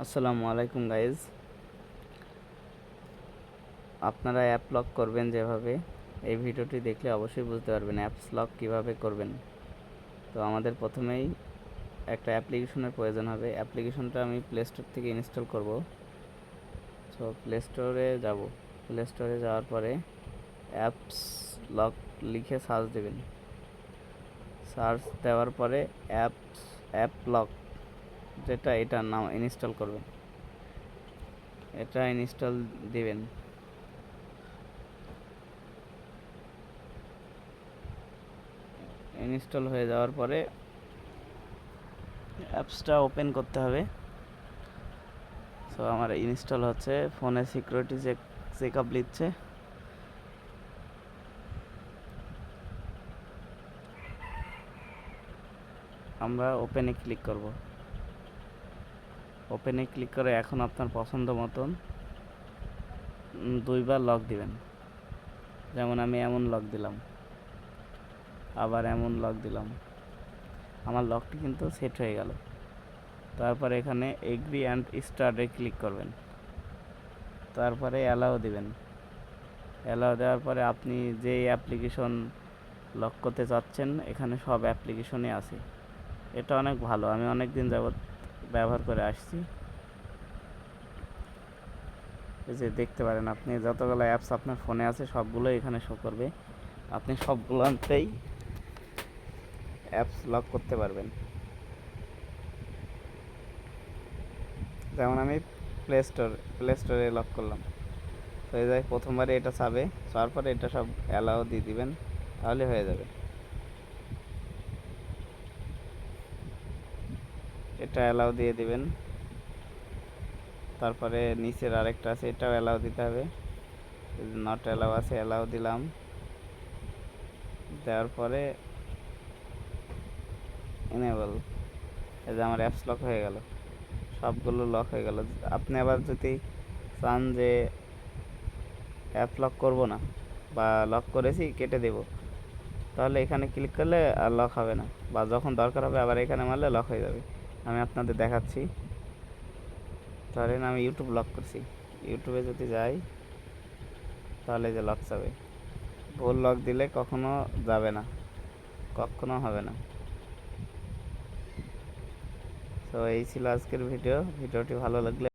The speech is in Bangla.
আসসালামু আলাইকুম গাইজ। আপনারা অ্যাপ লক করবেন যেভাবে, এই ভিডিওটি দেখলে অবশ্যই বুঝতে পারবেন অ্যাপস লক কীভাবে করবেন। তো আমাদের প্রথমেই একটা অ্যাপ্লিকেশনের প্রয়োজন হবে। অ্যাপ্লিকেশনটা আমি প্লে স্টোর থেকে ইনস্টল করব। সো প্লে স্টোরে যাব। প্লে স্টোরে যাওয়ার পরে অ্যাপস লক লিখে সার্চ দেবেন। সার্চ দেওয়ার পরে অ্যাপ লক যেটা, এটার নাম ইনস্টল করবেন। এটা ইনস্টল দিবেন। ইনস্টল হয়ে যাওয়ার পরে অ্যাপসটা ওপেন করতে হবে। সো আমার ইনস্টল হচ্ছে, ফোনে সিকিউরিটি চেকআপ নিচ্ছে। আমরা ওপেনে ক্লিক করব। ওপেনে ক্লিক করে এখন আপনার পছন্দ মতন দুইবার লক দিবেন। যেমন আমি এমন লক দিলাম, আবার এমন লক দিলাম। আমার লকটি কিন্তু সেট হয়ে গেল। তারপরে এখানে এগ্রি অ্যান্ড স্টার্টে ক্লিক করবেন। তারপরে অ্যালাও দিবেন। অ্যালাও দেওয়ার পরে আপনি যেই অ্যাপ্লিকেশন লক করতে চাচ্ছেন, এখানে সব অ্যাপ্লিকেশনই আছে। এটা অনেক ভালো, আমি অনেক দিন যাবৎ ব্যবহার করে আসছি। এই যে দেখতে পারেন, আপনি যতগুলো অ্যাপস আপনার ফোনে আছে সবগুলোই এখানে শো করবে। আপনি সবগুলোতেই অ্যাপস লক করতে পারবেন। যেমন আমি প্লে স্টোরে লক করলাম। তো এই যায় প্রথমবারে এটা চাবে, চাওয়ার পরে এটা সব অ্যালাও দিয়ে দিবেন, তাহলে হয়ে যাবে। এটা অ্যালাও দিয়ে দিবেন। তারপরে নিচের আরেকটা আছে, এটাও অ্যালাও দিতে হবে। নট অ্যালাও আছে, অ্যালাও দিলাম। দেওয়ার পরে এনেবল। এই যে আমার অ্যাপস লক হয়ে গেল, সবগুলো লক হয়ে গেল। আপনি আবার যদি চান যে অ্যাপ লক করব না, বা লক করেছি কেটে দেব, তাহলে এখানে ক্লিক করলে আর লক হবে না, বা যখন দরকার হবে আবার এখানে মারলে লক হয়ে যাবে। আমি আপনাদের দেখাচ্ছি। ধরেন আমি ইউটিউব লক করছি, ইউটিউবে যদি যাই তাহলে যে লক যাবে। ভুল লক দিলে কখনো যাবে না, কখনো হবে না। তো এই ছিল আজকের ভিডিওটি ভালো লাগলে